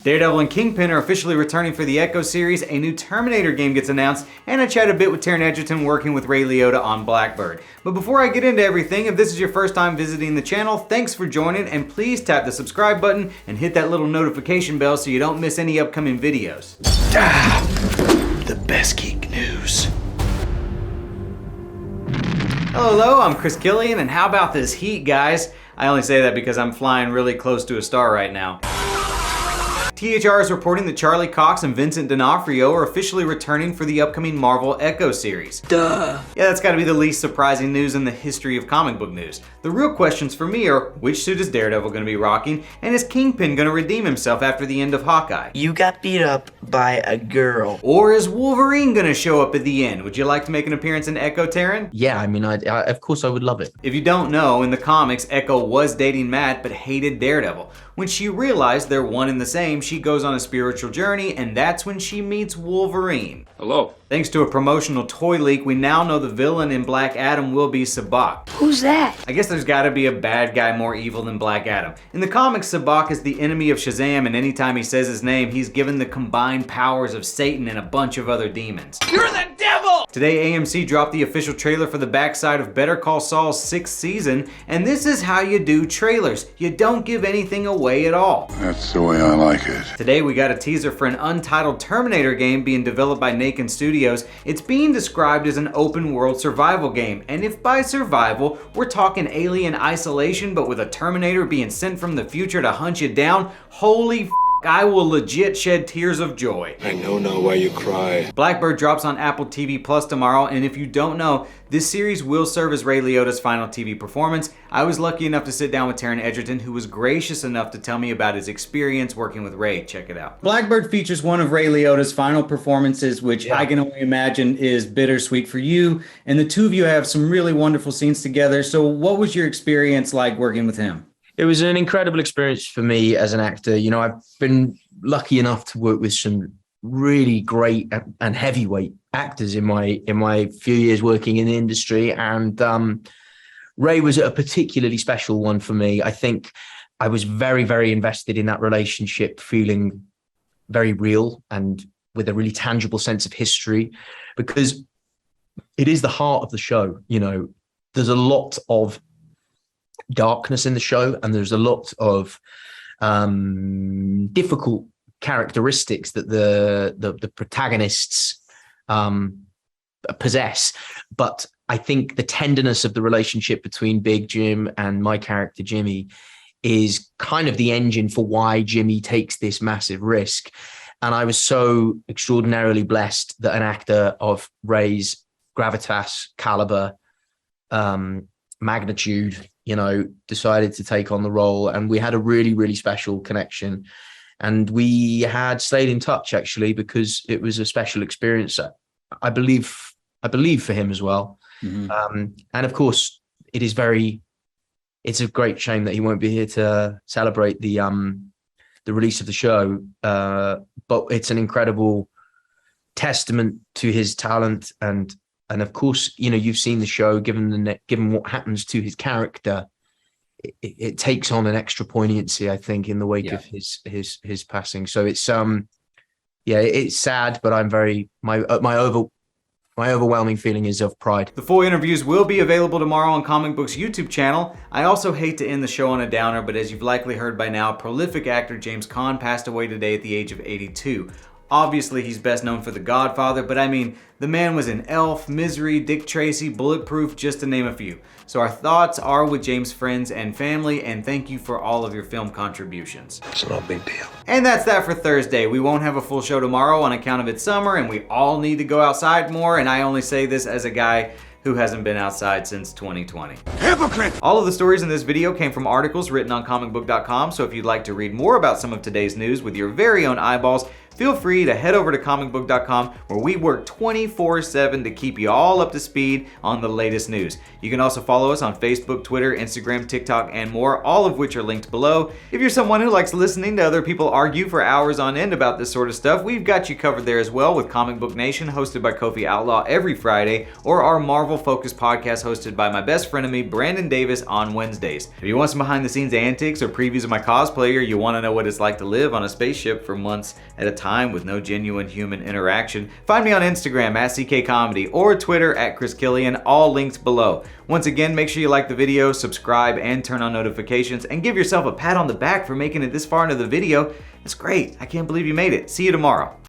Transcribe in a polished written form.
Daredevil and Kingpin are officially returning for the Echo series, a new Terminator game gets announced, and I chat a bit with Taron Egerton working with Ray Liotta on Blackbird. But before I get into everything, if this is your first time visiting the channel, thanks for joining, and please tap the subscribe button and hit that little notification bell so you don't miss any upcoming videos. The best geek news. Hello, I'm Chris Killian, and how about this heat, guys? I only say that because I'm flying really close to a star right now. THR is reporting that Charlie Cox and Vincent D'Onofrio are officially returning for the upcoming Marvel Echo series. Duh. Yeah, that's gotta be the least surprising news in the history of comic book news. The real questions for me are, which suit is Daredevil gonna be rocking, and is Kingpin gonna redeem himself after the end of Hawkeye? You got beat up by a girl. Or is Wolverine gonna show up at the end? Would you like to make an appearance in Echo, Taron? Yeah, I mean, I of course I would love it. If you don't know, in the comics, Echo was dating Matt but hated Daredevil. When she realized they're one and the same, she goes on a spiritual journey, and that's when she meets Wolverine. Hello. Thanks to a promotional toy leak, we now know the villain in Black Adam will be Sabbac. Who's that? I guess there's gotta be a bad guy more evil than Black Adam. In the comics, Sabbac is the enemy of Shazam, and anytime he says his name, he's given the combined powers of Satan and a bunch of other demons. You're the devil! Today, AMC dropped the official trailer for the backside of Better Call Saul's 6th season, and this is how you do trailers. You don't give anything away at all. That's the way I like it. Today, we got a teaser for an untitled Terminator game being developed by Naked Studios. It's being described as an open world survival game, and if by survival, we're talking alien isolation, but with a Terminator being sent from the future to hunt you down, holy f***, I will legit shed tears of joy. I know now why you cry. Blackbird drops on Apple TV Plus tomorrow, and if you don't know, this series will serve as Ray Liotta's final TV performance. I was lucky enough to sit down with Taron Egerton, who was gracious enough to tell me about his experience working with Ray. Check it out. Blackbird features one of Ray Liotta's final performances, which I can only imagine is bittersweet for you, and the two of you have some really wonderful scenes together. So what was your experience like working with him? It was an incredible experience for me as an actor. You know, I've been lucky enough to work with some really great and heavyweight actors in my few years working in the industry, and Ray was a particularly special one for me. I think I was very, very invested in that relationship, feeling very real and with a really tangible sense of history, because it is the heart of the show. You know, there's a lot of darkness in the show, and there's a lot of difficult characteristics that the protagonists possess. But I think the tenderness of the relationship between Big Jim and my character Jimmy is kind of the engine for why Jimmy takes this massive risk. And I was so extraordinarily blessed that an actor of Ray's gravitas, caliber, magnitude, you know, decided to take on the role, and we had a really, really special connection, and we had stayed in touch actually because it was a special experience. I believe for him as well. Mm-hmm. And of course, it's a great shame that he won't be here to celebrate the release of the show. But it's an incredible testament to his talent, and of course, you know, you've seen the show. Given what happens to his character, it takes on an extra poignancy, I think, in the wake of his passing. So it's it's sad, but I'm my overwhelming feeling is of pride. The full interviews will be available tomorrow on Comic Book's YouTube channel. I also hate to end the show on a downer, but as you've likely heard by now, prolific actor James Caan passed away today at the age of 82. Obviously, he's best known for The Godfather, but I mean, the man was in Elf, Misery, Dick Tracy, Bulletproof, just to name a few. So our thoughts are with James' friends and family, and thank you for all of your film contributions. It's no big deal. And that's that for Thursday. We won't have a full show tomorrow on account of it's summer, and we all need to go outside more, and I only say this as a guy who hasn't been outside since 2020. Hypocrite! All of the stories in this video came from articles written on ComicBook.com, so if you'd like to read more about some of today's news with your very own eyeballs, feel free to head over to ComicBook.com, where we work 24/7 to keep you all up to speed on the latest news. You can also follow us on Facebook, Twitter, Instagram, TikTok, and more, all of which are linked below. If you're someone who likes listening to other people argue for hours on end about this sort of stuff, we've got you covered there as well, with Comic Book Nation, hosted by Kofi Outlaw every Friday, or our Marvel-focused podcast hosted by my best frenemy, Brandon Davis, on Wednesdays. If you want some behind-the-scenes antics or previews of my cosplay, or you want to know what it's like to live on a spaceship for months at a time with no genuine human interaction, find me on Instagram at CKComedy or Twitter at Chris Killian, all links below. Once again, make sure you like the video, subscribe, and turn on notifications, and give yourself a pat on the back for making it this far into the video. That's great. I can't believe you made it. See you tomorrow.